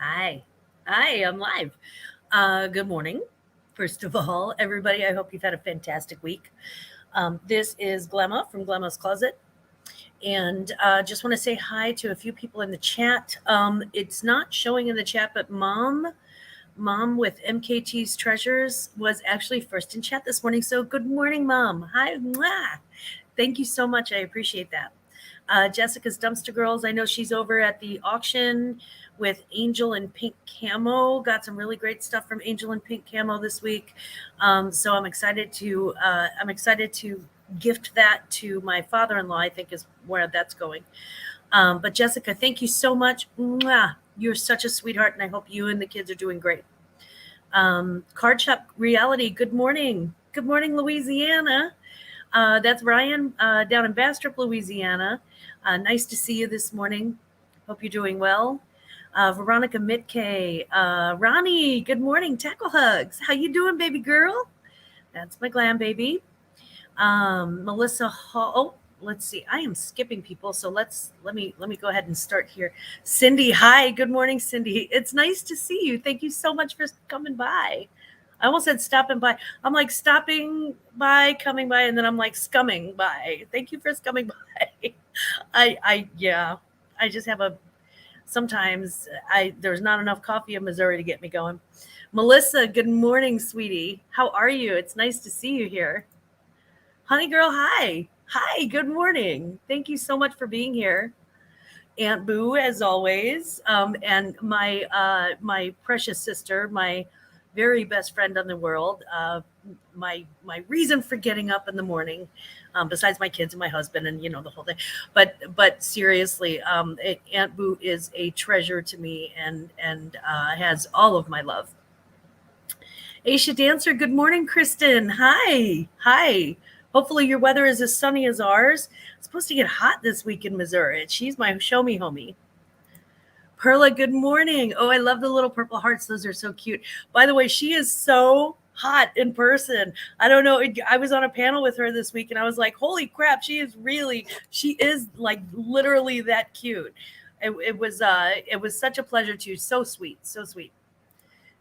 Hi. Hi, I'm live. Good morning. First of all, everybody, I hope you've had a fantastic week. This is Glamma from Glamma's Closet. And just want to say hi to a few people in the chat. It's not showing in the chat, but Mom with MKT's Treasures was actually first in chat this morning. So good morning, Mom. Hi. Mwah. Thank you so much. I appreciate that. Jessica's Dumpster Girls. I know she's over at the auction with Angel and Pink Camo. Got some really great stuff from Angel and Pink Camo this week. So I'm excited to gift that to my father-in-law. I think is where that's going. But Jessica, thank you so much. Mwah. You're such a sweetheart, and I hope you and the kids are doing great. Card Shop Reality. Good morning. Good morning, Louisiana. That's Ryan down in Bastrop, Louisiana. Nice to see you this morning. Hope you're doing well. Veronica Mitke. Ronnie, good morning. Tackle Hugs. How you doing, baby girl? That's my glam baby. Melissa Hall. Oh, let's see. I am skipping people, so let me go ahead and start here. Cindy, hi. Good morning, Cindy. It's nice to see you. Thank you so much for coming by. I almost said stopping by. I'm like stopping by, coming by, and then I'm like scumming by. Thank you for scumming by. Yeah. I just have a sometimes I there's not enough coffee in Missouri to get me going. Melissa, good morning, sweetie. How are you? It's nice to see you here. Honey girl, hi. Hi, good morning. Thank you so much for being here. Aunt Boo, as always, and my precious sister, my very best friend in the world, my reason for getting up in the morning, besides my kids and my husband and the whole thing. But seriously, Aunt Boo is a treasure to me and has all of my love. Aisha Dancer, good morning, Kristen. Hi. Hi. Hopefully your weather is as sunny as ours. It's supposed to get hot this week in Missouri. She's my show me homie. Perla, good morning. Oh, I love the little purple hearts. Those are so cute. By the way, she is so hot in person. I don't know. I was on a panel with her this week and I was like, holy crap, she is like literally that cute. It was such a pleasure to. So sweet. So sweet.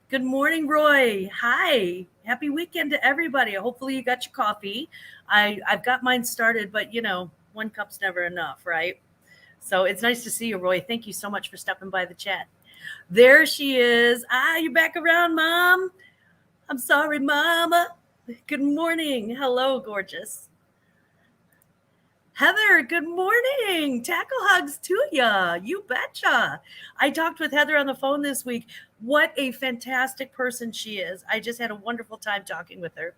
Good morning, Roy. Hi. Happy weekend to everybody. Hopefully you got your coffee. I've got mine started, but one cup's never enough, right? So it's nice to see you, Roy. Thank you so much for stopping by the chat. There she is. You're back around, Mom. I'm sorry, Mama. Good morning. Hello, gorgeous. Heather, good morning. Tackle hugs to ya. You betcha. I talked with Heather on the phone this week. What a fantastic person she is. I just had a wonderful time talking with her.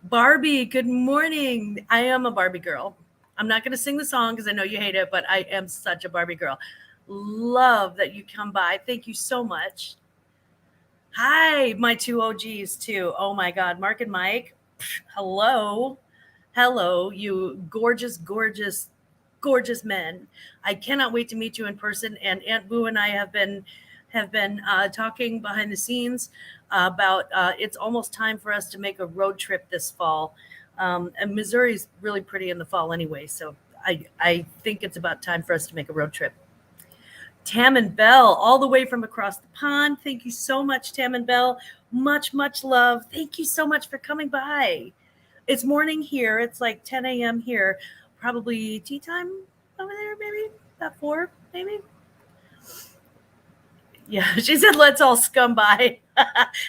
Barbie, good morning. I am a Barbie girl. I'm not going to sing the song because I know you hate it, but I am such a Barbie girl. Love that you come by. Thank you so much. Hi, my two OGs, too. Oh my God. Mark and Mike. Hello. Hello, you gorgeous, gorgeous, gorgeous men. I cannot wait to meet you in person. And Aunt Boo and I have been talking behind the scenes about it's almost time for us to make a road trip this fall. And Missouri's really pretty in the fall anyway, so I think it's about time for us to make a road trip. Tam and Bell, all the way from across the pond. Thank you so much, Tam and Bell. Much, much love. Thank you so much for coming by. It's morning here. It's like 10 a.m. here. Probably tea time over there, maybe about 4, maybe. Yeah, she said, let's all scum by.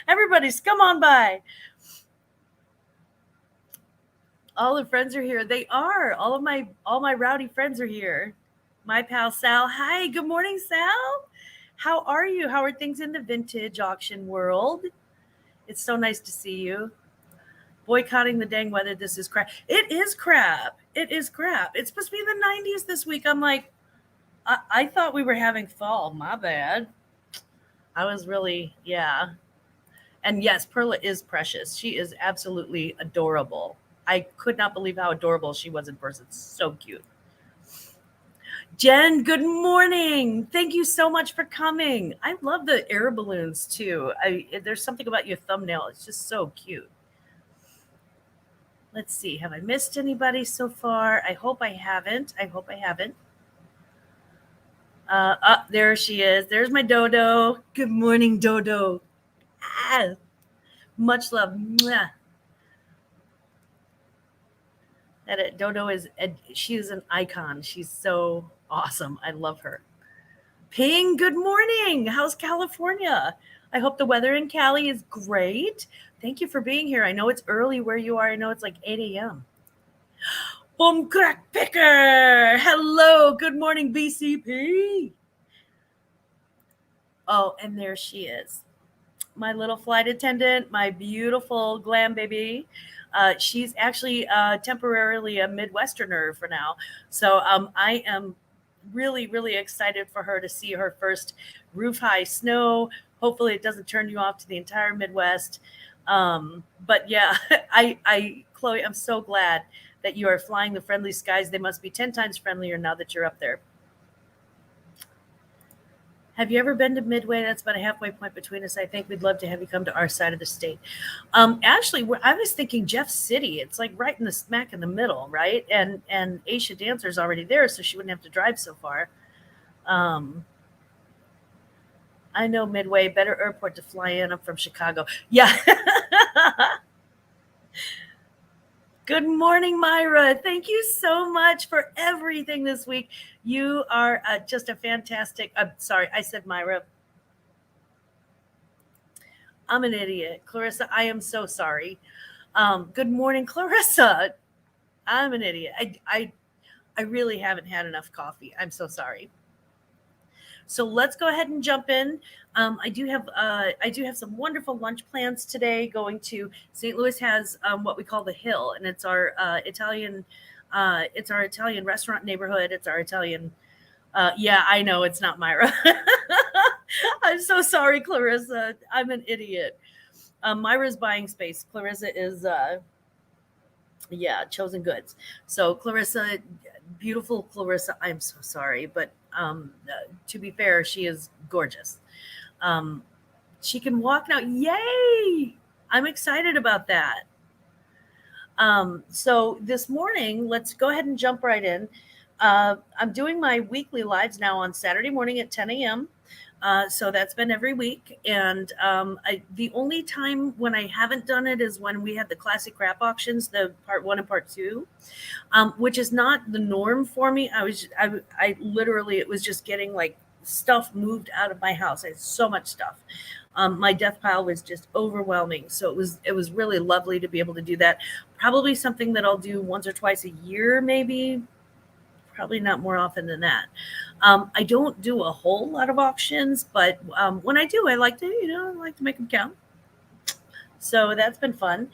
Everybody scum on by. All the friends are here. They are. All my rowdy friends are here. My pal Sal. Hi, good morning, Sal. How are you? How are things in the vintage auction world? It's so nice to see you. Boycotting the dang weather. This is crap. It is crap. It is crap. It's supposed to be in the 90s this week. I'm like, I thought we were having fall. My bad. I was really, yeah. And yes, Perla is precious. She is absolutely adorable. I could not believe how adorable she was in person. So cute. Jen, good morning. Thank you so much for coming. I love the air balloons too. There's something about your thumbnail. It's just so cute. Let's see. Have I missed anybody so far? I hope I haven't. I hope I haven't. There she is. There's my Dodo. Good morning, Dodo. Ah, much love. Mwah. Dodo is she is an icon. She's so awesome. I love her. Ping, good morning. How's California? I hope the weather in Cali is great. Thank you for being here. I know it's early where you are. I know it's like 8 a.m. Boom crack picker. Hello. Good morning, BCP. Oh, and there she is. My little flight attendant, my beautiful glam baby. She's actually temporarily a Midwesterner for now. So I am really, really excited for her to see her first roof high snow. Hopefully, it doesn't turn you off to the entire Midwest. But yeah, Chloe, I'm so glad that you are flying the friendly skies. They must be 10 times friendlier now that you're up there. Have you ever been to Midway? That's about a halfway point between us. I think we'd love to have you come to our side of the state. Actually, I was thinking Jeff City. It's like right in the smack in the middle, right? And Aisha Dancer's already there, so she wouldn't have to drive so far. Um, I know Midway, better airport to fly in. I'm from Chicago. Yeah. Good morning, Myra. Thank you so much for everything this week. You are just a fantastic. I'm sorry, I said Myra. I'm an idiot. Clarissa, I am so sorry. Good morning, Clarissa. I'm an idiot. I really haven't had enough coffee. I'm so sorry. So let's go ahead and jump in. I do have some wonderful lunch plans today. Going to St. Louis has what we call the Hill, and it's our Italian restaurant neighborhood. It's our Italian. Yeah, I know it's not Myra. I'm so sorry, Clarissa. I'm an idiot. Myra's buying space. Clarissa is, yeah, chosen goods. So Clarissa, beautiful Clarissa. I'm so sorry, but to be fair, she is gorgeous. Um, she can walk now. Yay! I'm excited about that. So this morning, let's go ahead and jump right in. I'm doing my weekly lives now on Saturday morning at 10 a.m. So that's been every week. And the only time when I haven't done it is when we had the classic crap auctions, the part one and part two, which is not the norm for me. I literally, it was just getting like stuff moved out of my house. I had so much stuff. My death pile was just overwhelming. So it was really lovely to be able to do that. Probably something that I'll do once or twice a year, maybe. Probably not more often than that. I don't do a whole lot of auctions, but when I do, I like to, I like to make them count. So that's been fun.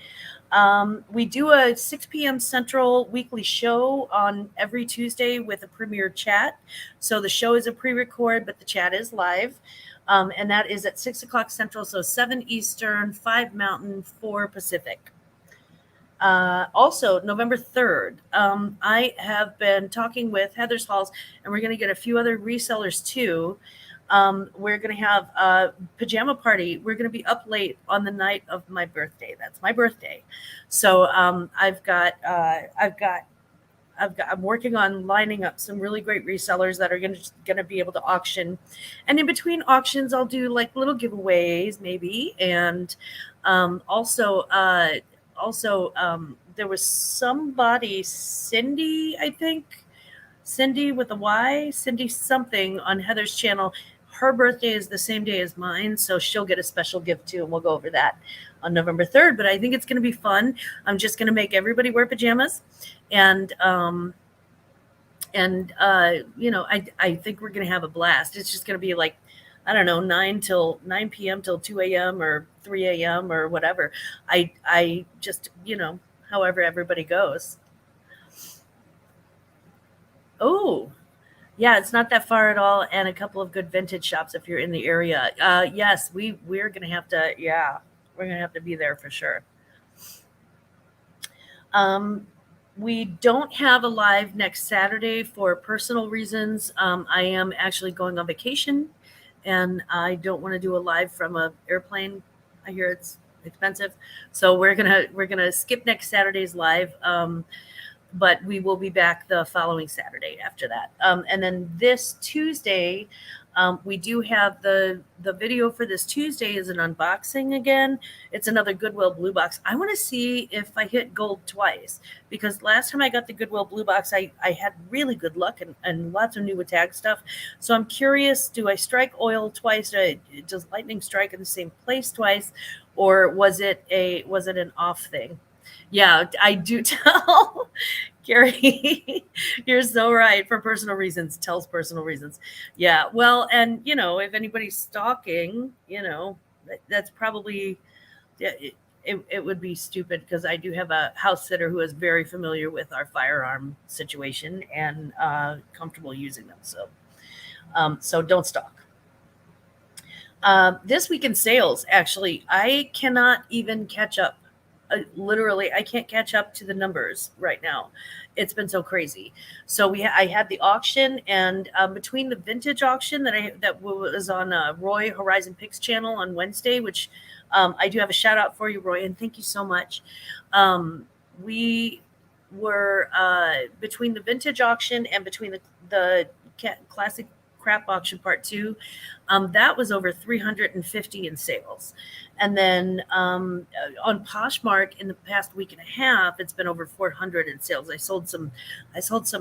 We do a 6 p.m. Central weekly show on every Tuesday with a premiere chat. So the show is a pre-record, but the chat is live. And that is at 6 o'clock Central, so 7 Eastern, 5 Mountain, 4 Pacific. Also, November 3rd, I have been talking with Heather's Halls, and we're going to get a few other resellers too. We're going to have a pajama party. We're going to be up late on the night of my birthday. That's my birthday. So I'm working on lining up some really great resellers that are going to be able to auction, and in between auctions, I'll do like little giveaways maybe, and there was somebody, Cindy, I think, Cindy with a Y, Cindy something on Heather's channel. Her birthday is the same day as mine, so she'll get a special gift too, and we'll go over that on November 3rd. But I think it's going to be fun. I'm just going to make everybody wear pajamas, and I think we're going to have a blast. It's just going to be like, I don't know, 9 p.m. till 2 a.m. or 3 a.m. or whatever. I just, however everybody goes. Oh, yeah, it's not that far at all, and a couple of good vintage shops if you're in the area. Yes, we're gonna have to. Yeah, we're gonna have to be there for sure. We don't have a live next Saturday for personal reasons. I am actually going on vacation, and I don't want to do a live from a airplane. I hear it's expensive, so we're gonna skip next Saturday's live. but we will be back the following Saturday after that. And then this Tuesday, we do have the video for this Tuesday is an unboxing again. It's another Goodwill Blue Box. I want to see if I hit gold twice, because last time I got the Goodwill Blue Box, I had really good luck and lots of new attack stuff. So I'm curious, do I strike oil twice? Does lightning strike in the same place twice? Or was it an off thing? Yeah, I do tell. Carrie, you're so right. For personal reasons, tells personal reasons. Yeah, well, and if anybody's stalking, that's probably, yeah, it would be stupid, because I do have a house sitter who is very familiar with our firearm situation and comfortable using them. So don't stalk. This week in sales, actually, I cannot even catch up. Literally, I can't catch up to the numbers right now. It's been so crazy. So I had the auction, and between the vintage auction that was on Roy Horizon Picks channel on Wednesday, which I do have a shout out for you, Roy, and thank you so much. We were between the vintage auction and between the classic crap auction part 2, that was over 350 in sales. And then on Poshmark in the past week and a half, it's been over 400 in sales. I sold some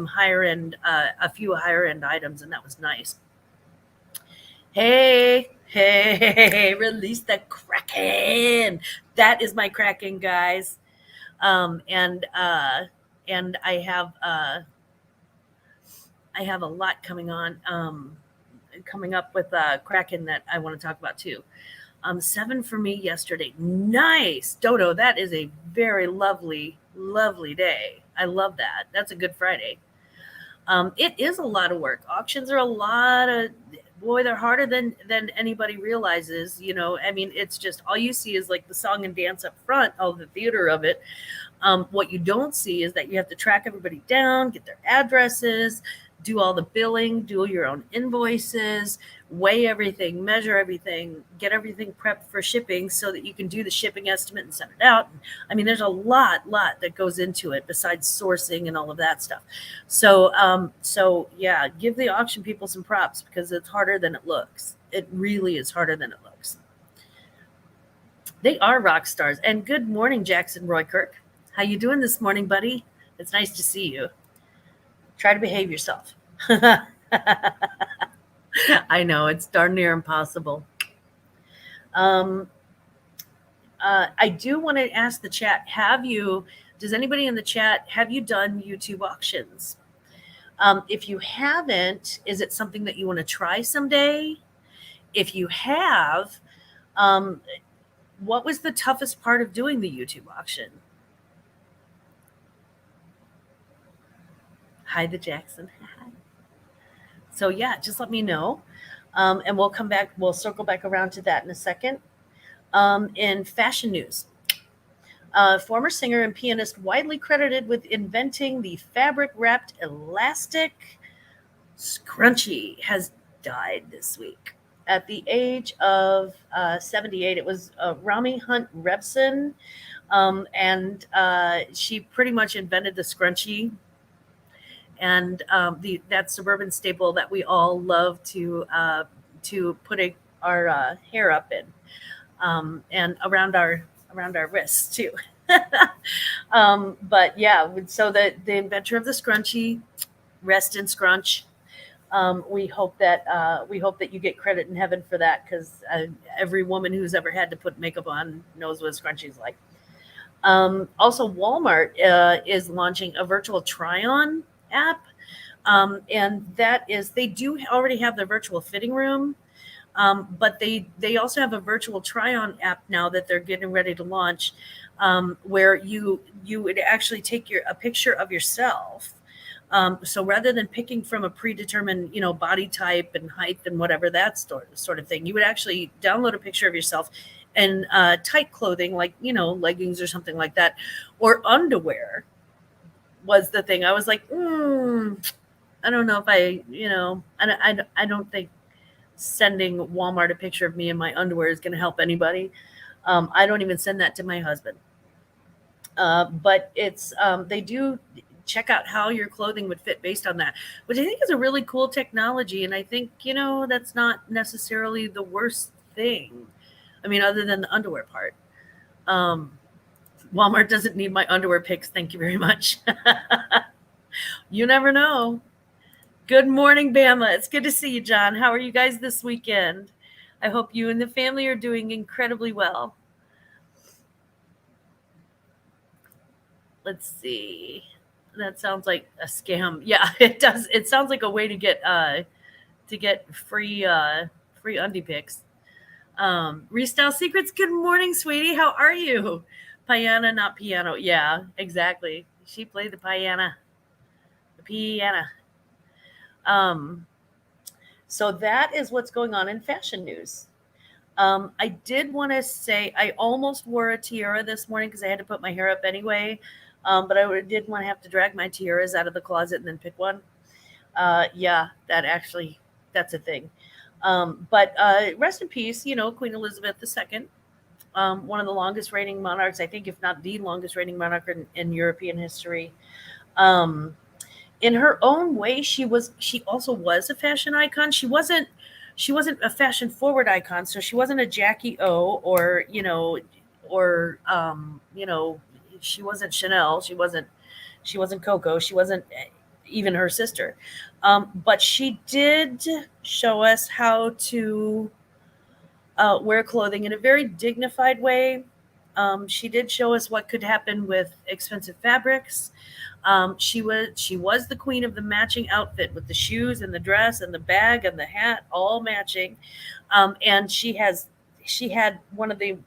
higher end, a few higher end items, and that was nice. Hey, release the Kraken. That is my Kraken, guys. And I have a lot coming up with Kraken that I want to talk about too. 7 for me yesterday. Nice. Dodo, that is a very lovely, lovely day. I love that. That's a good Friday. It is a lot of work. Auctions are they're harder than anybody realizes. I mean, it's just, all you see is like the song and dance up front, all the theater of it. What you don't see is that you have to track everybody down, get their addresses, do all the billing, do your own invoices, weigh everything, measure everything, get everything prepped for shipping so that you can do the shipping estimate and send it out. I mean, there's a lot that goes into it besides sourcing and all of that stuff. So yeah, give the auction people some props, because it's harder than it looks. It really is harder than it looks. They are rock stars. And good morning, Jackson Roykirk. How you doing this morning, buddy? It's nice to see you. Try to behave yourself. I know, it's darn near impossible. I do want to ask the chat, does anybody in the chat, have you done YouTube auctions? If you haven't, is it something that you want to try someday? If you have, what was the toughest part of doing the YouTube auction? Hi, the Jackson. So yeah, just let me know. And we'll circle back around to that in a second. In fashion news, former singer and pianist widely credited with inventing the fabric-wrapped elastic scrunchie has died this week at the age of 78. It was Rami Hunt Rebson, and she pretty much invented the scrunchie. And that suburban staple that we all love to put our hair up in, and around our wrists too. But yeah, so the inventor of the scrunchie, rest in scrunch. We hope that you get credit in heaven for that, because every woman who's ever had to put makeup on knows what a scrunchie is like. Also, Walmart is launching a virtual try-on app, and that is, they do already have their virtual fitting room, but they also have a virtual try-on app now that they're getting ready to launch, where you would actually take a picture of yourself. So rather than picking from a predetermined, body type and height and whatever, that sort of thing, you would actually download a picture of yourself and tight clothing, like, leggings or something like that, or underwear was the thing. I was like, I don't know if I don't think sending Walmart a picture of me in my underwear is going to help anybody. I don't even send that to my husband. But it's they do check out how your clothing would fit based on that, which I think is a really cool technology. And I think, that's not necessarily the worst thing. I mean, other than the underwear part. Um, Walmart doesn't need my underwear pics. Thank you very much. You never know. Good morning, Bama. It's good to see you, John. How are you guys this weekend? I hope you and the family are doing incredibly well. Let's see. That sounds like a scam. Yeah, it does. It sounds like a way to get free undie pics. Restyle Secrets. Good morning, sweetie. How are you? Piano, not piano. Yeah, exactly. She played the piano. The piano. Um, so that is what's going on in fashion news. I did want to say I almost wore a tiara this morning because I had to put my hair up anyway. But I did want to have to drag my tiaras out of the closet and then pick one. Yeah, that's a thing. But rest in peace, Queen Elizabeth II, one of the longest reigning monarchs, I think, if not the longest reigning monarch in European history. Um, in her own way, she also was a fashion icon. She wasn't a fashion forward icon, so she wasn't a Jackie O, or she wasn't Chanel, she wasn't Coco, she wasn't even her sister. But she did show us how to wear clothing in a very dignified way. She did show us what could happen with expensive fabrics. She was the queen of the matching outfit with the shoes and the dress and the bag and the hat all matching. And she had one of the,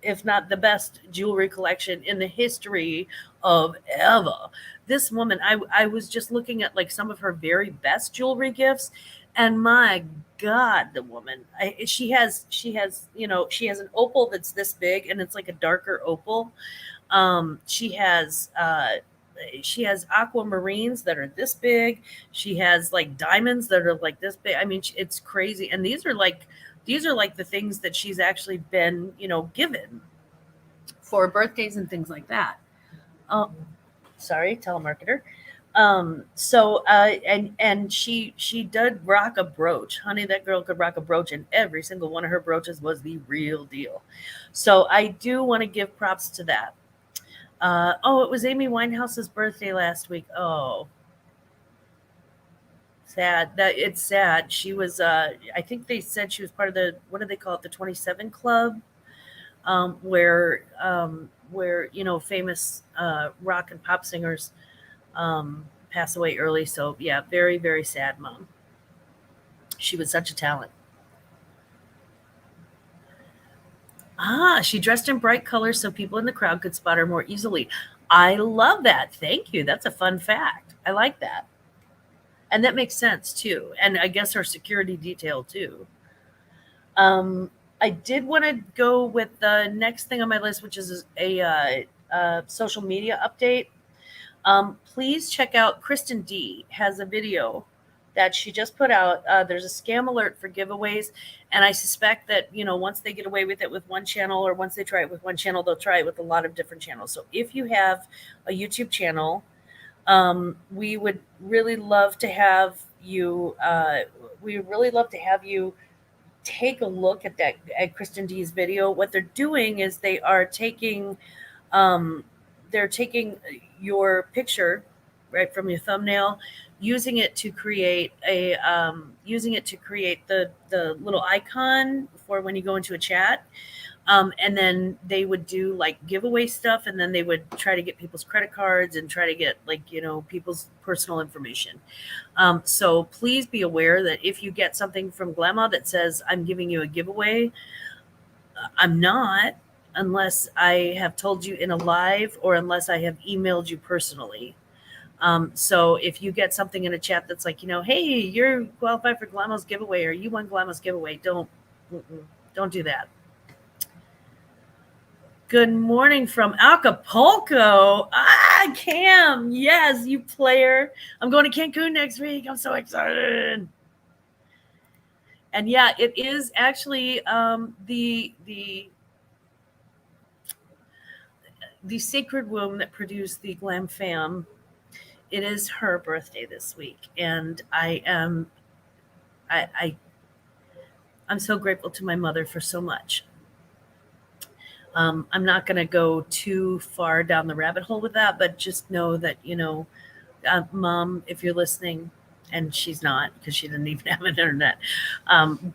if not the best jewelry collection in the history of ever. This woman, I was just looking at like some of her very best jewelry gifts, and my God, the woman, she has an opal that's this big, and it's like a darker opal. She has aquamarines that are this big. She has like diamonds that are like this big. I mean, it's crazy. And these are like the things that she's actually been, given for birthdays and things like that. Um, Sorry, telemarketer. And she did rock a brooch, honey. That girl could rock a brooch, and every single one of her brooches was the real deal. So I do want to give props to that. Oh, it was Amy Winehouse's birthday last week. Oh, sad. That it's sad. She was. I think they said she was part of the, what do they call it? The 27 Club, where famous rock and pop singers pass away early. So yeah, very very sad, mom. She was such a talent. She dressed in bright colors so people in the crowd could spot her more easily. I love that. Thank you. That's a fun fact. I like that. And that makes sense too. And I guess her security detail too. I did want to go with the next thing on my list, which is a social media update. Please check out Kristen D has a video that she just put out. There's a scam alert for giveaways, and I suspect that once they get away with it with one channel, or once they try it with one channel, they'll try it with a lot of different channels. So if you have a YouTube channel, we would really love to have you. We would really love to have you take a look at Kristen D's video. What they're doing is um, they're taking your picture right from your thumbnail, using it to create the little icon for when you go into a chat. And then they would do like giveaway stuff, and then they would try to get people's credit cards and try to get people's personal information. So please be aware that if you get something from Glamma that says I'm giving you a giveaway, I'm not, unless I have told you in a live, or unless I have emailed you personally. So if you get something in a chat that's like, hey, you're qualified for Glamma's giveaway, or you won Glamma's giveaway, don't do that. Good morning from Acapulco. Cam. Yes, you player. I'm going to Cancun next week. I'm so excited. And yeah, it is actually the sacred womb that produced the Glam Fam. it is her birthday this week, and I I'm so grateful to my mother for so much. I'm not going to go too far down the rabbit hole with that, but just know that, Mom, if you're listening, and she's not because she didn't even have an internet,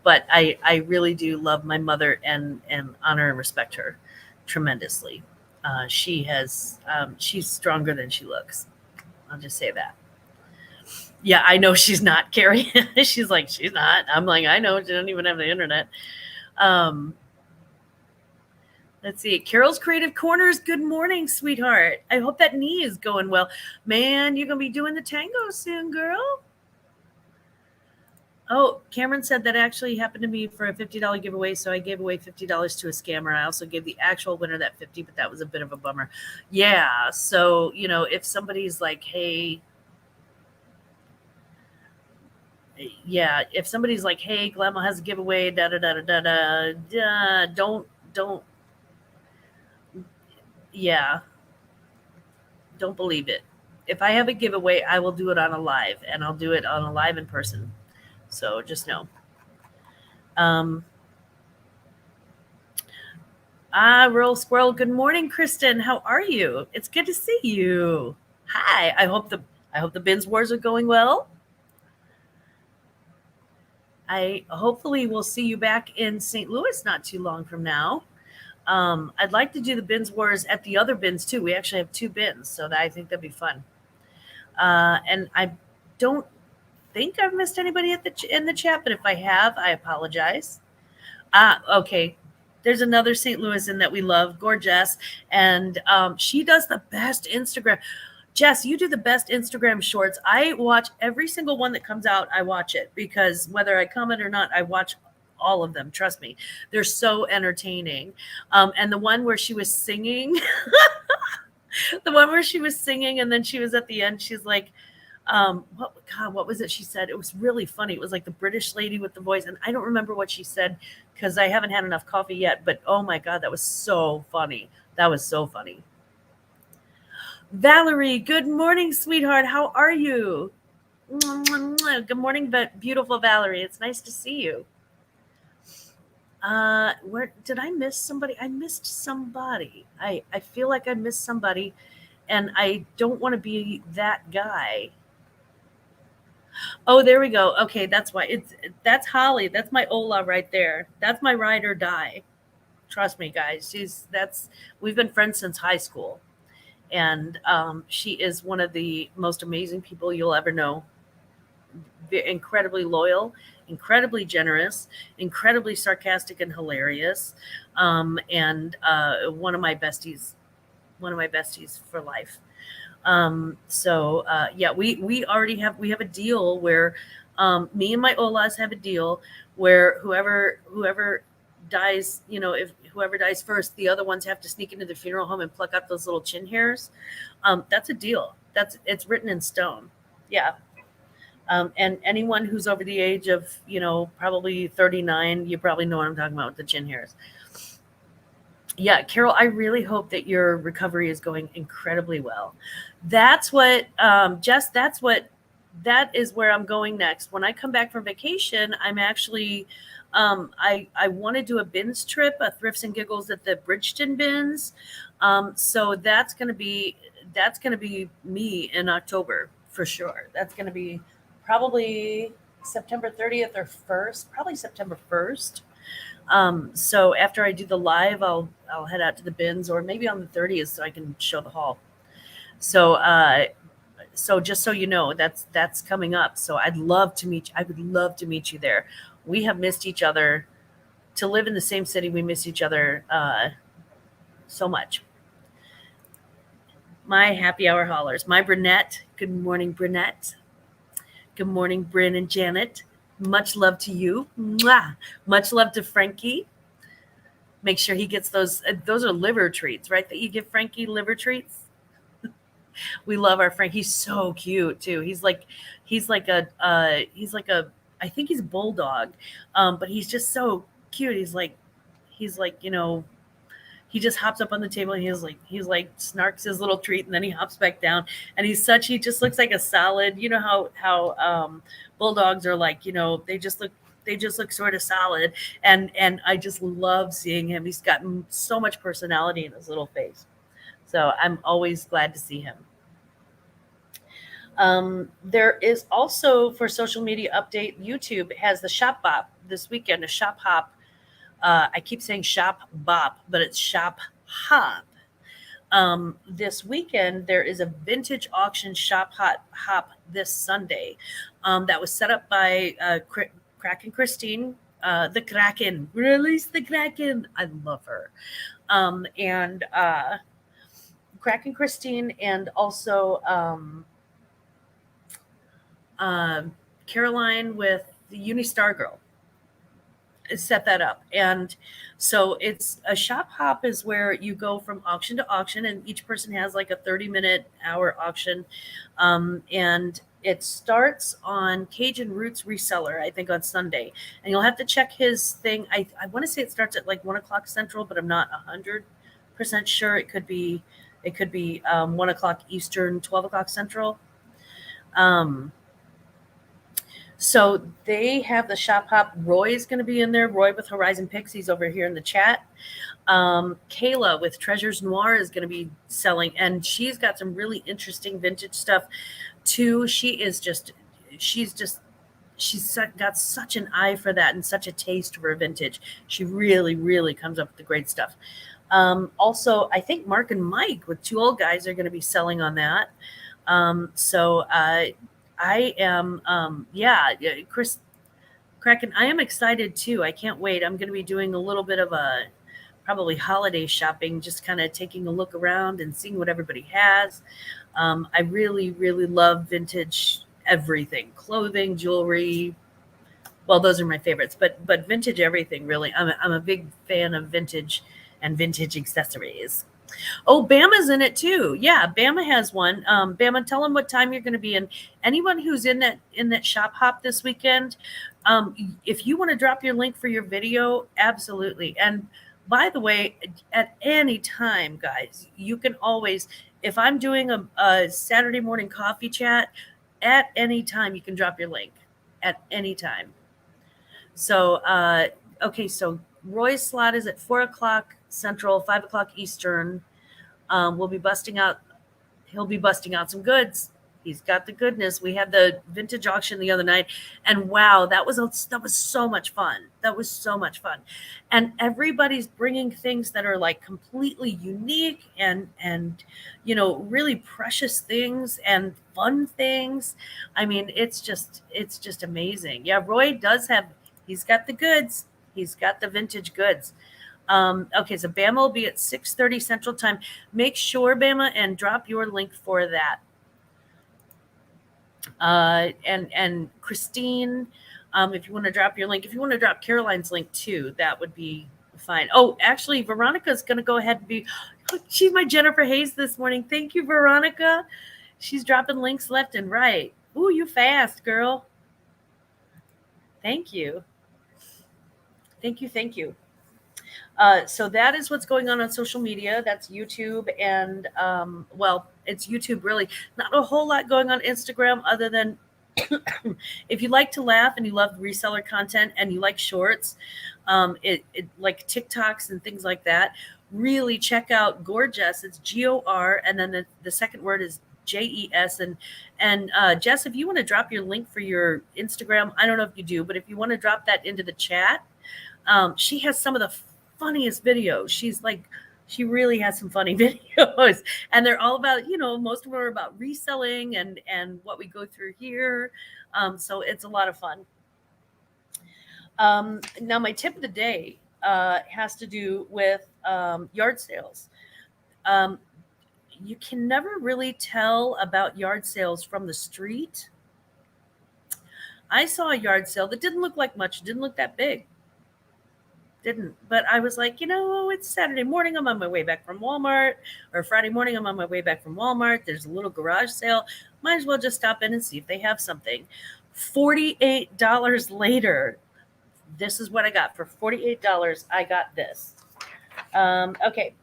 but I really do love my mother and honor and respect her tremendously. She's stronger than she looks. I'll just say that. Yeah, I know she's not, Carrie. She's like, she's not. I'm like, I know she doesn't even have the internet. Um, Let's see. Carol's Creative Corners. Good morning, sweetheart. I hope that knee is going well. Man, you're going to be doing the tango soon, girl. Oh, Cameron said that actually happened to me for a $50 giveaway. So I gave away $50 to a scammer. I also gave the actual winner that 50, but that was a bit of a bummer. Yeah. So, if somebody's like, hey, Glamma has a giveaway, da da da da da da, don't, yeah, don't believe it. If I have a giveaway, I will do it on a live, and I'll do it on a live in person. So just know. Rural Squirrel. Good morning, Kristen. How are you? It's good to see you. Hi. I hope the Bins Wars are going well. I hopefully will see you back in St. Louis not too long from now. I'd like to do the Bins Wars at the other bins too. We actually have 2 bins, so I think that'd be fun. And I don't think I've missed anybody in the chat, but if I have, I apologize. Okay. There's another St. Louisan that we love, Gorgeous, and she does the best Instagram. Jess, you do the best Instagram shorts. I watch every single one that comes out. I watch it because whether I comment or not, I watch all of them. Trust me, they're so entertaining. And the one where she was singing, and then she was at the end. She's like, what was it she said? It was really funny. It was like the British lady with the voice, and I don't remember what she said because I haven't had enough coffee yet. But oh my god, that was so funny. That was so funny. Valerie, good morning, sweetheart. How are you? Good morning, beautiful Valerie. It's nice to see you. Where did I miss somebody? I missed somebody. I feel like I missed somebody, and I don't want to be that guy. Oh, there we go. Okay, that's why that's Holly. That's my Ola right there. That's my ride or die. Trust me, guys. We've been friends since high school, and she is one of the most amazing people you'll ever know. Incredibly loyal, incredibly generous, incredibly sarcastic and hilarious, and one of my besties for life. Yeah, we already have a deal where me and my Olas have a deal where whoever dies, if whoever dies first, the other ones have to sneak into the funeral home and pluck out those little chin hairs. That's a deal. It's written in stone. Yeah. And anyone who's over the age of, probably 39, you probably know what I'm talking about with the chin hairs. Yeah, Carol, I really hope that your recovery is going incredibly well. That's what, Jess, that is where I'm going next. When I come back from vacation, I'm actually, I want to do a bins trip, a Thrifts and Giggles at the Bridgeton bins. So that's going to be me in October for sure. That's going to be probably September 30th or 1st, probably September 1st. So after I do the live, I'll head out to the bins, or maybe on the 30th so I can show the haul. So just so you know, that's coming up. So I would love to meet you there. We have missed each other. To live in the same city, we miss each other so much. My happy hour haulers. My Brunette. Good morning, Brunette. Good morning, Bryn and Janet. Much love to you. Mwah. Much love to Frankie. Make sure he gets those. Those are liver treats, right? That you give Frankie, liver treats. We love our Frank. He's so cute too. He's like a I think he's a bulldog, but he's just so cute. He's like He just hops up on the table and he's like snarks his little treat and then he hops back down. And he just looks like a solid, you know how bulldogs are like, they just look sort of solid. And I just love seeing him. He's got so much personality in his little face. So I'm always glad to see him. There is also, for social media update, YouTube has the Shop Bop this weekend, a Shop Hop. I keep saying Shop Bop, but it's Shop Hop. This weekend, there is a vintage auction Hop this Sunday that was set up by Kraken Christine. The Kraken, release the Kraken. I love her. And Kraken Christine, and also Caroline with the Unistar Girl set that up. And so it's a Shop Hop is where you go from auction to auction, and each person has like a 30-minute hour auction. And it starts on Cajun Roots Reseller, I think, on Sunday. And you'll have to check his thing. I want to say it starts at like 1:00 Central, but I'm not 100% sure. It could be 1:00 Eastern, 12:00 Central. So they have the Shop Hop. Roy is going to be in there. Roy with Horizon Pixies over here in the chat. Kayla with Treasures Noir is going to be selling, and she's got some really interesting vintage stuff too. She's got such an eye for that and such a taste for vintage. She really, really comes up with the great stuff. Also, I think Mark and Mike with Two Old Guys are going to be selling on that. I am, Chris Kraken, I am excited too. I can't wait. I'm going to be doing a little bit of probably holiday shopping, just kind of taking a look around and seeing what everybody has. I really, really love vintage everything, clothing, jewelry. Well, those are my favorites, but vintage everything, really. I'm a big fan of vintage and vintage accessories. Oh, Bama's in it too. Yeah, Bama has one. Bama, tell them what time you're going to be in. Anyone who's in that Shop Hop this weekend, if you want to drop your link for your video, absolutely. And by the way, at any time, guys, you can always, if I'm doing a Saturday morning coffee chat, at any time you can drop your link. At any time. So, okay, so Roy's slot is at 4:00 Central, 5:00 Eastern. We'll be busting out. He'll be busting out some goods. He's got the goodness. We had the vintage auction the other night, and wow, that was so much fun. That was so much fun, and everybody's bringing things that are like completely unique and really precious things and fun things. I mean, it's just amazing. Yeah, Roy does have. He's got the goods. He's got the vintage goods. Okay, so Bama will be at 6:30 Central Time. Make sure, Bama, and drop your link for that. And Christine, if you want to drop your link, if you want to drop Caroline's link too, that would be fine. Oh, actually, Veronica's going to go ahead and be. She's my Jennifer Hayes this morning. Thank you, Veronica. She's dropping links left and right. Ooh, you fast, girl. Thank you. Thank you. So that is what's going on social media. That's YouTube. And, it's YouTube, really. Not a whole lot going on Instagram other than if you like to laugh and you love reseller content and you like shorts, like TikToks and things like that, really check out Gorgeous. It's GOR. And then the second word is JES. And Jess, if you want to drop your link for your Instagram, I don't know if you do, but if you want to drop that into the chat, she has some of the funniest videos. She really has some funny videos, and they're all about, most of them are about reselling and what we go through here. So it's a lot of fun. Now my tip of the day has to do with yard sales. You can never really tell about yard sales from the street. I saw a yard sale that didn't look like much, didn't look that big. But I was like, it's Saturday morning. I'm on my way back from Walmart, or Friday morning. I'm on my way back from Walmart. There's a little garage sale. Might as well just stop in and see if they have something. $48 later. This is what I got. For $48, I got this. Okay.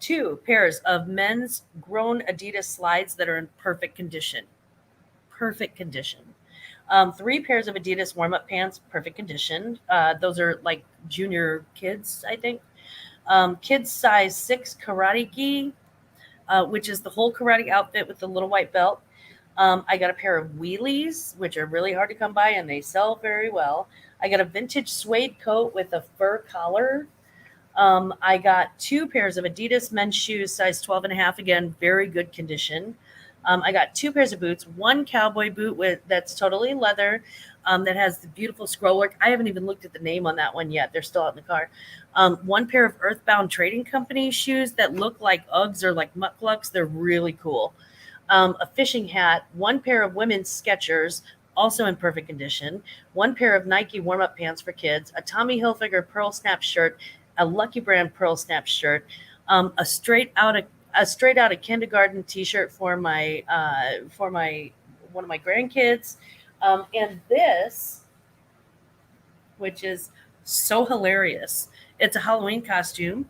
2 pairs of men's grown Adidas slides that are in perfect condition. Perfect condition. 3 pairs of Adidas warm up pants, perfect condition. Those are like junior kids, I think. Kids size 6 karate gi, which is the whole karate outfit with the little white belt. I got a pair of wheelies, which are really hard to come by and they sell very well. I got a vintage suede coat with a fur collar. I got 2 pairs of Adidas men's shoes, size 12 and a half. Again, very good condition. I got 2 pairs of boots, one cowboy boot that's totally leather, that has the beautiful scroll work. I haven't even looked at the name on that one yet. They're still out in the car. 1 pair of Earthbound Trading Company shoes that look like Uggs or like Mucklucks. They're really cool. A fishing hat, 1 pair of women's Skechers, also in perfect condition, 1 pair of Nike warm-up pants for kids, a Tommy Hilfiger pearl snap shirt, a Lucky Brand pearl snap shirt, a straight out of kindergarten T-shirt for my one of my grandkids, and this, which is so hilarious. It's a Halloween costume.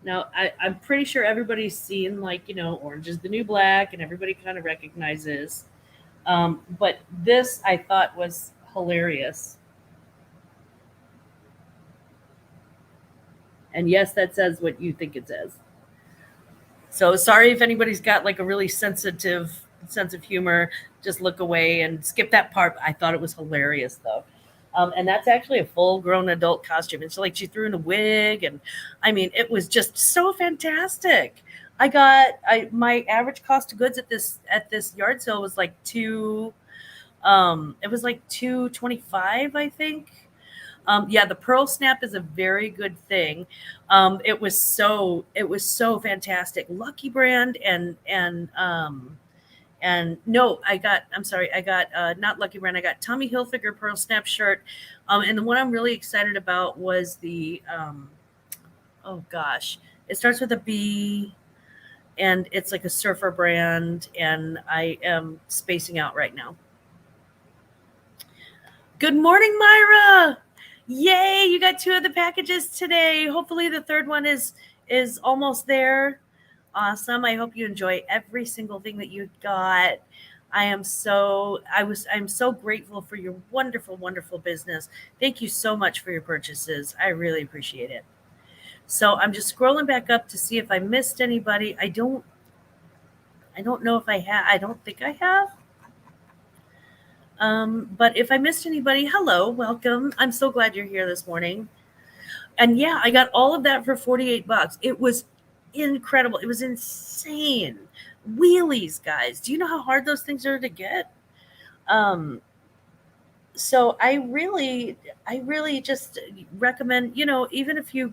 Now, I'm pretty sure everybody's seen, like, Orange is the New Black, and everybody kind of recognizes. But this I thought was hilarious. And yes, that says what you think it says. So sorry if anybody's got like a really sensitive sense of humor. Just look away and skip that part. I thought it was hilarious though. And that's actually a full-grown adult costume. It's like she threw in a wig, and I mean, it was just so fantastic. My average cost of goods at this yard sale was like it was like 225, I think. Yeah, the pearl snap is a very good thing. It was so fantastic. Lucky Brand and no, I'm sorry, I got not Lucky Brand. I got Tommy Hilfiger pearl snap shirt, and the one I'm really excited about was the oh gosh, it starts with a B, and it's like a surfer brand, and I am spacing out right now. Good morning, Myra. Yay, you got 2 of the packages today. Hopefully the third one is almost there. Awesome. I hope you enjoy every single thing that you got. I'm so grateful for your wonderful, wonderful business. Thank you so much for your purchases. I really appreciate it. So I'm just scrolling back up to see if I missed anybody. I don't know if I have. I don't think I have. But if I missed anybody, hello, welcome. I'm so glad you're here this morning. And yeah, I got all of that for $48. It was incredible. It was insane. Wheelies, guys. Do you know how hard those things are to get? Um, so I really just recommend, even if you're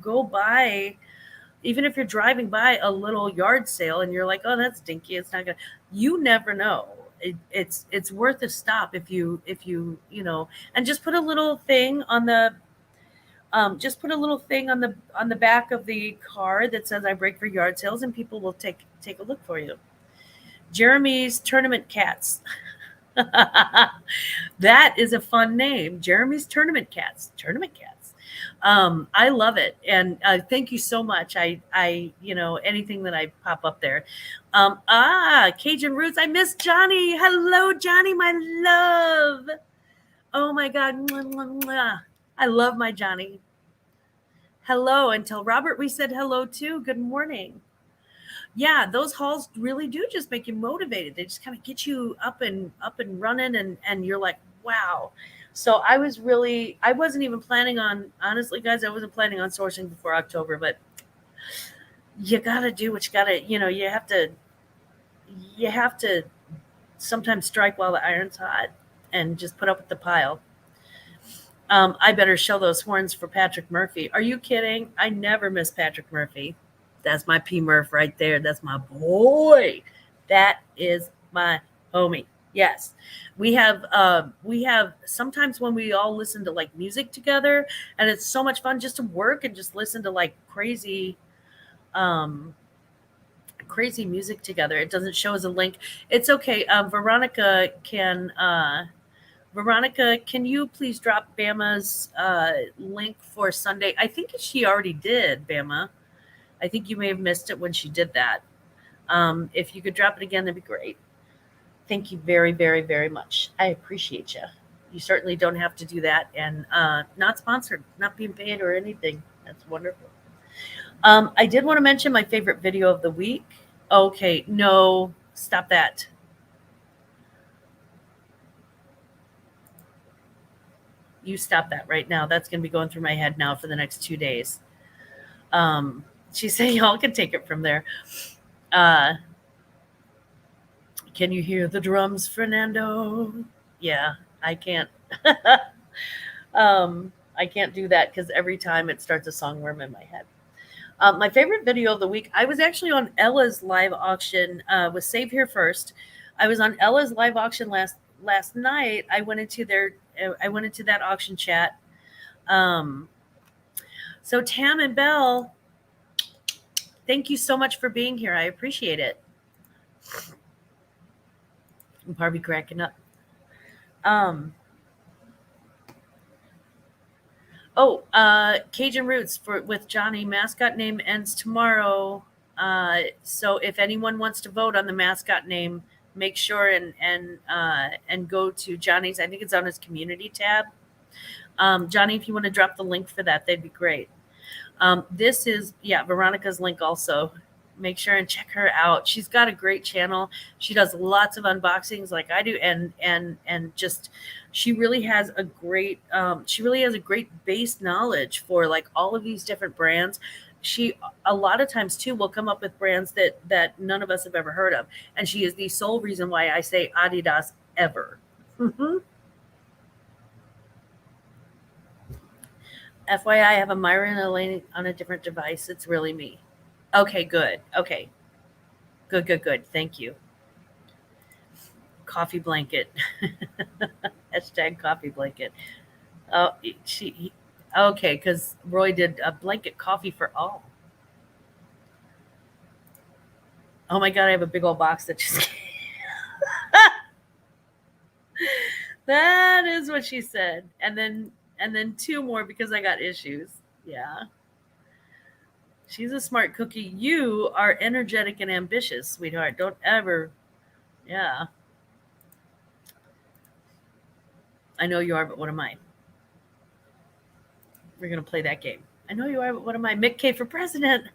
driving by a little yard sale and you're like, oh, that's dinky, it's not good. You never know. It's worth a stop if you and just put a little thing on the back of the car that says I break for yard sales, and people will take a look for you. Jeremy's Tournament Cats. That is a fun name. Jeremy's Tournament Cats. Tournament Cats. I love it, and thank you so much. Anything that I pop up there. Cajun Roots. I miss Johnny. Hello, Johnny, my love. Oh my God. Mwah, mwah, mwah. I love my Johnny. Hello, and tell Robert we said hello too. Good morning. Yeah, those hauls really do just make you motivated. They just kind of get you up and running, and you're like, wow. So I wasn't even planning on, honestly, guys, I wasn't planning on sourcing before October, but you got to do what you got to, you have to sometimes strike while the iron's hot and just put up with the pile. I better show those horns for Patrick Murphy. Are you kidding? I never miss Patrick Murphy. That's my P Murph right there. That's my boy. That is my homie. Yes. We have sometimes when we all listen to like music together, and it's so much fun just to work and just listen to like um crazy music together. It doesn't show as a link. It's okay. Veronica Veronica, can you please drop Bama's link for Sunday? I think she already did, Bama. I think you may have missed it when she did that. If you could drop it again, that'd be great. Thank you very, very, very much. I appreciate you. You certainly don't have to do that, and not sponsored, not being paid or anything. That's wonderful. I did want to mention my favorite video of the week. Okay, no, stop that. You stop that right now. That's going to be going through my head now for the next 2 days. She said y'all can take it from there. Can you hear the drums, Fernando? Yeah, I can't. I can't do that because every time it starts a song worm in my head. My favorite video of the week, I was actually on Ella's live auction with Save Here First. I was on Ella's live auction last night. I went into that auction chat. So Tam and Belle, thank you so much for being here. I appreciate it. I'm probably cracking up. Cajun Roots with Johnny. Mascot name ends tomorrow. So if anyone wants to vote on the mascot name, make sure and go to Johnny's. I think it's on his community tab. Johnny, if you want to drop the link for that, that'd be great. This is Veronica's link also. Make sure and check her out. She's got a great channel. She does lots of unboxings like I do, and just she really has a great base knowledge for like all of these different brands. She a lot of times too will come up with brands that none of us have ever heard of, and she is the sole reason why I say Adidas ever. FYI, I have a Myra and Elaine on a different device. It's really me. Okay, good. Okay. Good. Thank you. Coffee blanket. Hashtag coffee blanket. Oh, okay, because Roy did a blanket coffee for all. Oh my God, I have a big old box that just That is what she said. And then 2 more because I got issues. Yeah. She's a smart cookie. You are energetic and ambitious, sweetheart. Don't ever. Yeah. I know you are, but what am I? We're going to play that game. I know you are, but what am I? Mick K for president.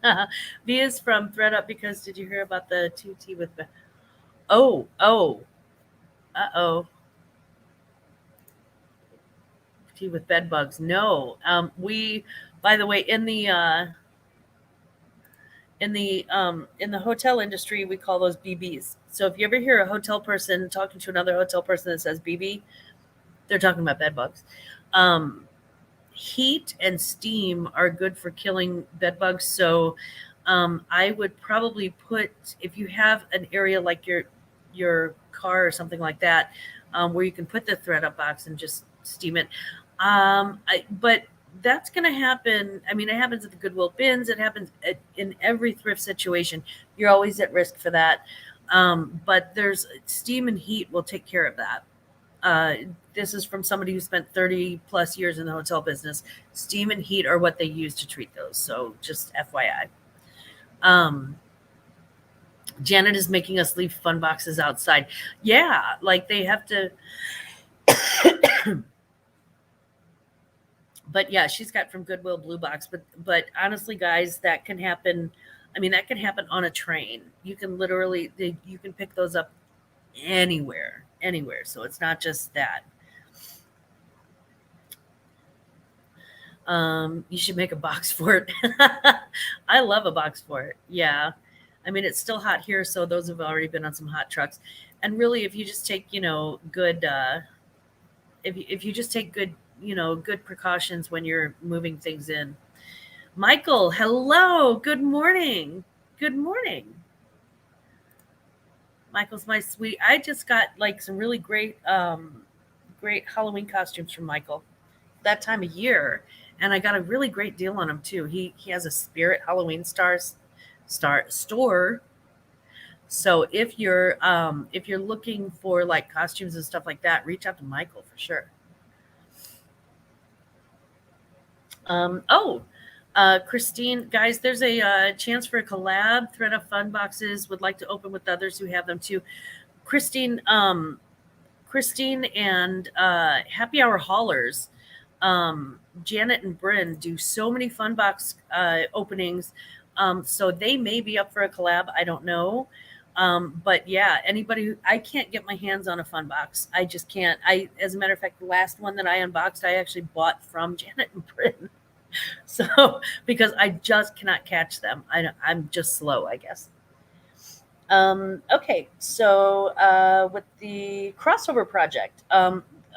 V is from ThreadUp because did you hear about the 2T with the. Oh. Uh-oh. Tea with bed bugs. No. We, by the way, in the hotel industry, we call those BBs. So if you ever hear a hotel person talking to another hotel person that says BB, they're talking about bed bugs. Heat and steam are good for killing bed bugs. So I would probably put, if you have an area like your car or something like that, where you can put the ThreadUp box and just steam it. But that's going to happen. I mean, it happens at the Goodwill bins. It happens in every thrift situation. You're always at risk for that. But there's steam and heat will take care of that. This is from somebody who spent 30 plus years in the hotel business. Steam and heat are what they use to treat those. So just FYI. Janet is making us leave fun boxes outside. Yeah, like they have to. But yeah, she's got from Goodwill Blue Box. But honestly, guys, that can happen. I mean, that can happen on a train. You can literally, you can pick those up anywhere. So it's not just that. You should make a box for it. I love a box for it. Yeah. I mean, it's still hot here, so those have already been on some hot trucks. And really, if you just take, good, if you just take good, good precautions when you're moving things in. Michael, hello. Good morning. Michael's my sweet. I just got like some really great Halloween costumes from Michael that time of year. And I got a really great deal on him too. He has a Spirit Halloween store. So if you're looking for like costumes and stuff like that, reach out to Michael for sure. Oh, Christine, guys, there's a chance for a collab. Thread of Fun Boxes would like to open with others who have them too. Christine, Christine and Happy Hour Haulers, Janet and Bryn do so many Fun Box openings. So they may be up for a collab. I don't know. But yeah, anybody who I can't get my hands on a Fun Box. I just can't. As a matter of fact, the last one that I unboxed, I actually bought from Janet and Bryn. So because I just cannot catch them. I'm just slow, I guess. Okay, so with the crossover project,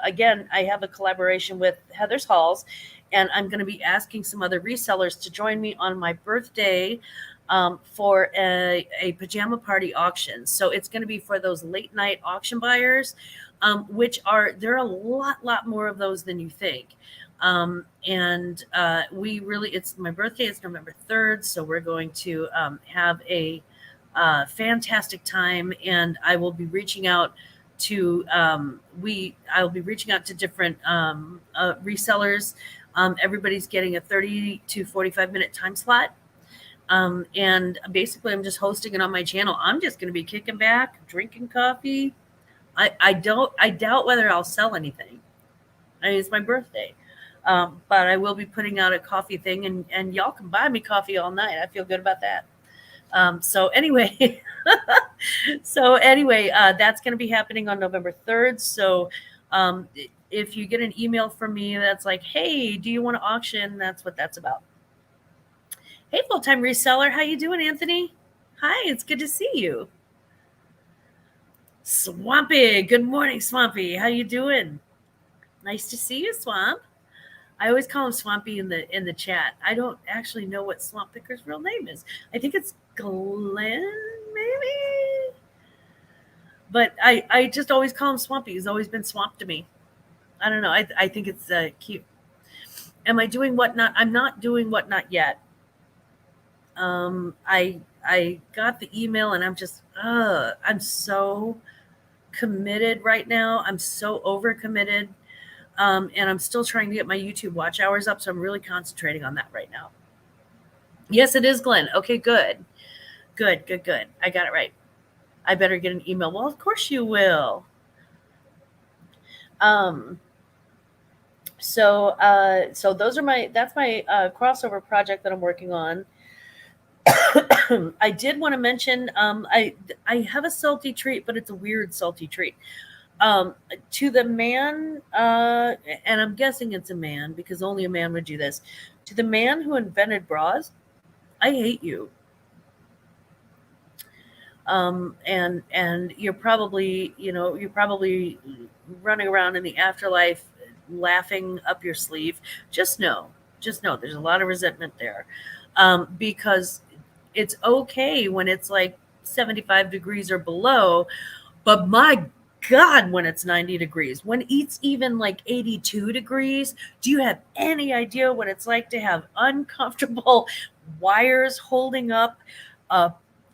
again, I have a collaboration with Heather's Halls, and I'm going to be asking some other resellers to join me on my birthday for a pajama party auction. So it's going to be for those late night auction buyers, which are there are a lot more of those than you think. And we really, it's my birthday. It's November 3rd, so we're going to have a fantastic time, and I will be reaching out to I'll be reaching out to different resellers. Everybody's getting a 30 to 45-minute time slot. And basically, I'm just hosting it on my channel. I'm just going to be kicking back, drinking coffee. I doubt whether I'll sell anything. I mean, it's my birthday. But I will be putting out a coffee thing, and y'all can buy me coffee all night. I feel good about that. So anyway, that's going to be happening on November 3rd. So if you get an email from me that's like, hey, do you want to auction? That's what that's about. Hey, full-time reseller. How you doing, Anthony? Hi, it's good to see you. Swampy. Good morning, Swampy. How you doing? Nice to see you, Swamp. I always call him Swampy in the chat. I don't actually know what Swamp Picker's real name is. I think it's Glenn, maybe. But I just always call him Swampy. He's always been Swamp to me. I don't know. I think it's cute. Am I doing what not? I'm not doing what not yet. I got the email, and I'm so committed right now. I'm so overcommitted. And I'm still trying to get my YouTube watch hours up, so I'm really concentrating on that right now. Yes, it is Glenn. Okay, good. I got it right. I better get an email. Well, of course you will. So that's my crossover project that I'm working on. I did want to mention I have a salty treat, but it's a weird salty treat. To the man, and I'm guessing it's a man because only a man would do this. To the man who invented bras, I hate you. And you're probably running around in the afterlife laughing up your sleeve. Just know, there's a lot of resentment there, because it's okay when it's like 75 degrees or below, but my God, when it's 90 degrees, when it's even like 82 degrees, do you have any idea what it's like to have uncomfortable wires holding up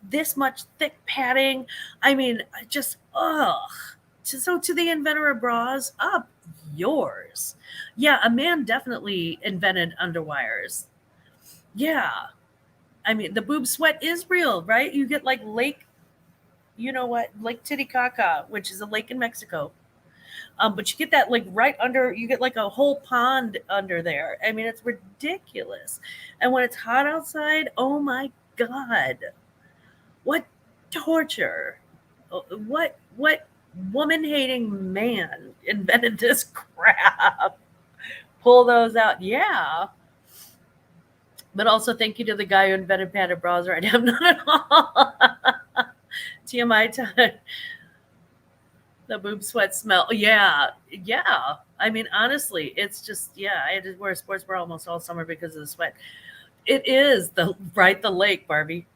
this much thick padding? I mean, just, ugh. So to the inventor of bras, up yours. Yeah, a man definitely invented underwires. Yeah. I mean, the boob sweat is real, right? You get like Lake Titicaca, which is a lake in Mexico. But you get that like right under, you get like a whole pond under there. I mean, it's ridiculous. And when it's hot outside, oh my God, what torture. What woman hating man invented this crap? Pull those out. Yeah. But also thank you to the guy who invented padded bras right now. Not at all. TMI time. The boob sweat smell. Yeah. I mean, honestly, it's just, I had to wear a sports bra almost all summer because of the sweat. It is the lake, Barbie.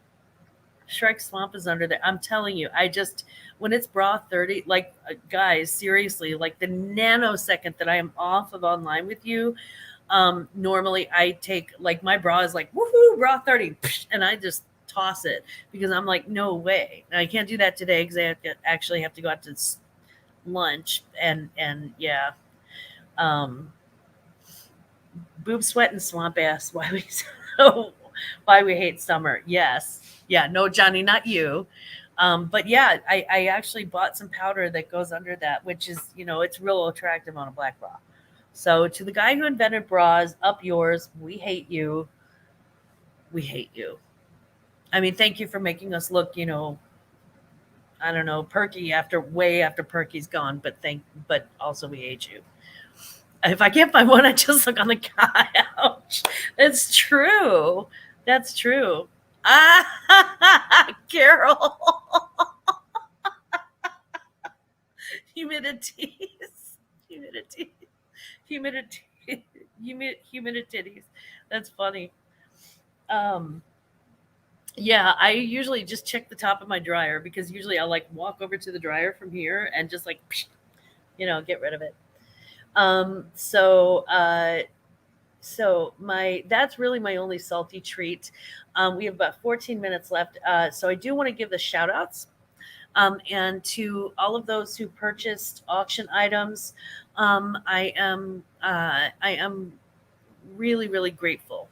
Shrek Swamp is under there. I'm telling you, when it's bra 30, like, guys, seriously, like the nanosecond that I am off of online with you, normally I take, like, my bra is like, woohoo, bra 30, and I just toss it because I'm like, no way. I can't do that today because actually have to go out to lunch and yeah. Um, Boob sweat and swamp ass. Why we hate summer? Yes, yeah. No, Johnny, not you. But yeah, I actually bought some powder that goes under that, which is it's real attractive on a black bra. So to the guy who invented bras, up yours. We hate you. We hate you. I mean, thank you for making us look, I don't know, perky after way after perky's gone. But also we hate you. If I can't find one, I just look on the couch. It's true. That's true. Ah, Carol. Humidities. Humidity. Humidity. Humidities. That's funny. Um, yeah, I usually just check the top of my dryer because usually I'll like walk over to the dryer from here and just like, get rid of it. Um, so, uh, So my that's really my only salty treat. We have about 14 minutes left. So I do want to give the shout outs and to all of those who purchased auction items. I am really, really grateful,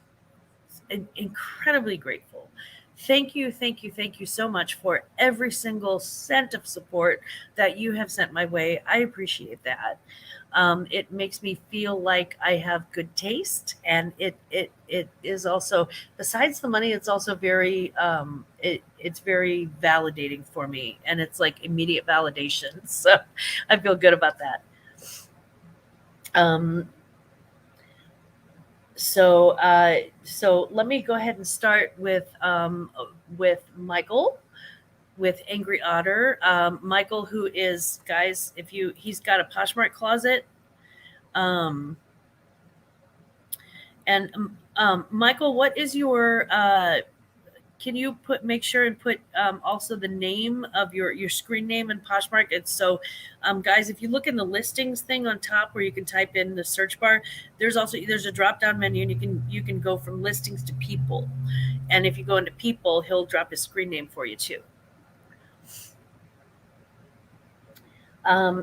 incredibly grateful. Thank you, thank you, thank you so much for every single cent of support that you have sent my way. I appreciate that. It makes me feel like I have good taste, and it is also, besides the money, it's also it's very validating for me, and it's like immediate validation. So I feel good about that. Um, so let me go ahead and start with Michael with Angry Otter. Michael, who is, guys, if you he's got a Poshmark closet. Um, and Michael, what is your? Can you make sure and put also the name of your screen name in Poshmark? And so, guys, if you look in the listings thing on top where you can type in the search bar, there's a drop down menu and you can go from listings to people. And if you go into people, he'll drop his screen name for you too.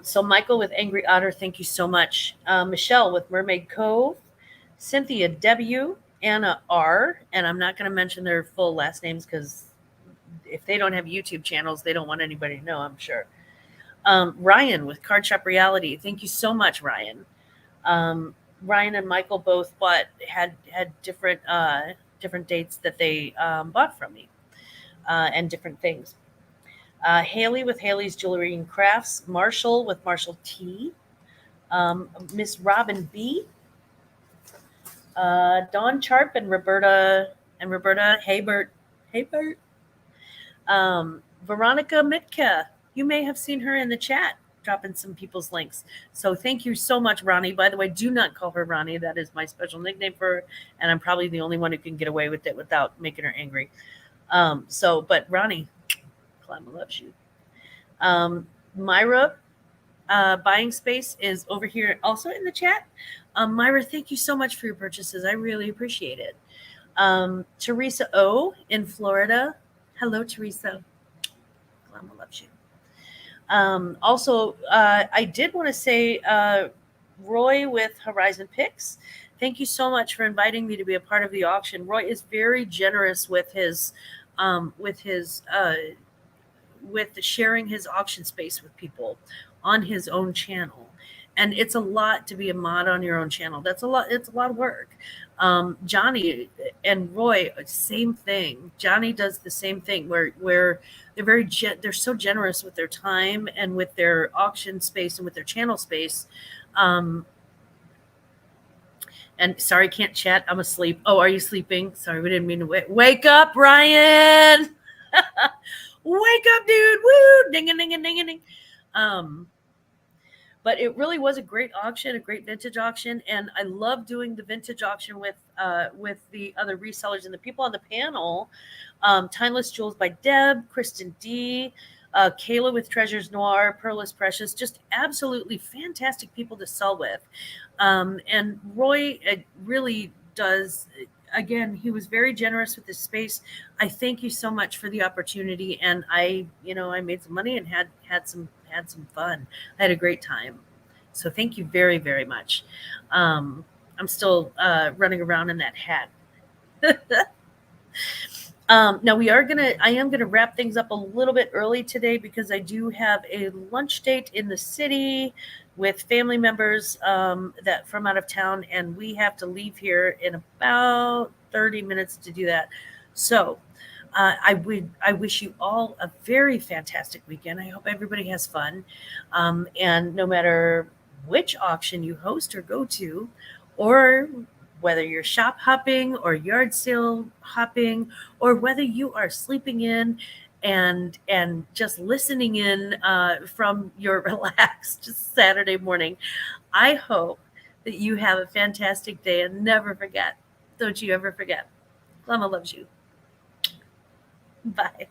So Michael with Angry Otter, thank you so much. Michelle with Mermaid Cove, Cynthia W, Anna R, and I'm not going to mention their full last names because if they don't have YouTube channels, they don't want anybody to know, I'm sure. Ryan with Card Shop Reality, thank you so much, Ryan. Ryan and Michael both had different dates that they bought from me and different things. Haley with Haley's Jewelry and Crafts, Marshall with Marshall T, Miss Robin B, Dawn Charp and Roberta Haybert, Veronica Mitka. You may have seen her in the chat dropping some people's links. So thank you so much, Ronnie. By the way, do not call her Ronnie. That is my special nickname for her, and I'm probably the only one who can get away with it without making her angry. But Ronnie, Glamma loves you. Myra, Buying Space is over here also in the chat. Myra, thank you so much for your purchases. I really appreciate it. Teresa O in Florida. Hello, Teresa. Glamma loves you. Also, I did want to say, Roy with Horizon Picks, thank you so much for inviting me to be a part of the auction. Roy is very generous with sharing his auction space with people on his own channel. And it's a lot to be a mod on your own channel. That's a lot. It's a lot of work. Johnny and Roy, same thing. Johnny does the same thing where they're so generous with their time and with their auction space and with their channel space. And sorry, can't chat. I'm asleep. Oh, are you sleeping? Sorry, we didn't mean to wake up, Ryan. Wake up, dude. Woo! Ding a ding a ding a ding. But it really was a great auction, a great vintage auction, and I love doing the vintage auction with the other resellers and the people on the panel. Timeless Jewels by Deb, Kristen D, Kayla with Treasures Noir, Pearl is Precious, just absolutely fantastic people to sell with. And Roy really does. again, he was very generous with his space. I thank you so much for the opportunity, and I made some money and had some fun. I had a great time. So thank you very, very much. I'm still running around in that hat. Now I am gonna wrap things up a little bit early today because I do have a lunch date in the city with family members that from out of town, and we have to leave here in about 30 minutes to do that. So I wish you all a very fantastic weekend. I hope everybody has fun, and no matter which auction you host or go to, or whether you're shop hopping or yard sale hopping, or whether you are sleeping in and just listening in from your relaxed Saturday morning, I hope that you have a fantastic day and never forget. Don't you ever forget. Glamma loves you. Bye.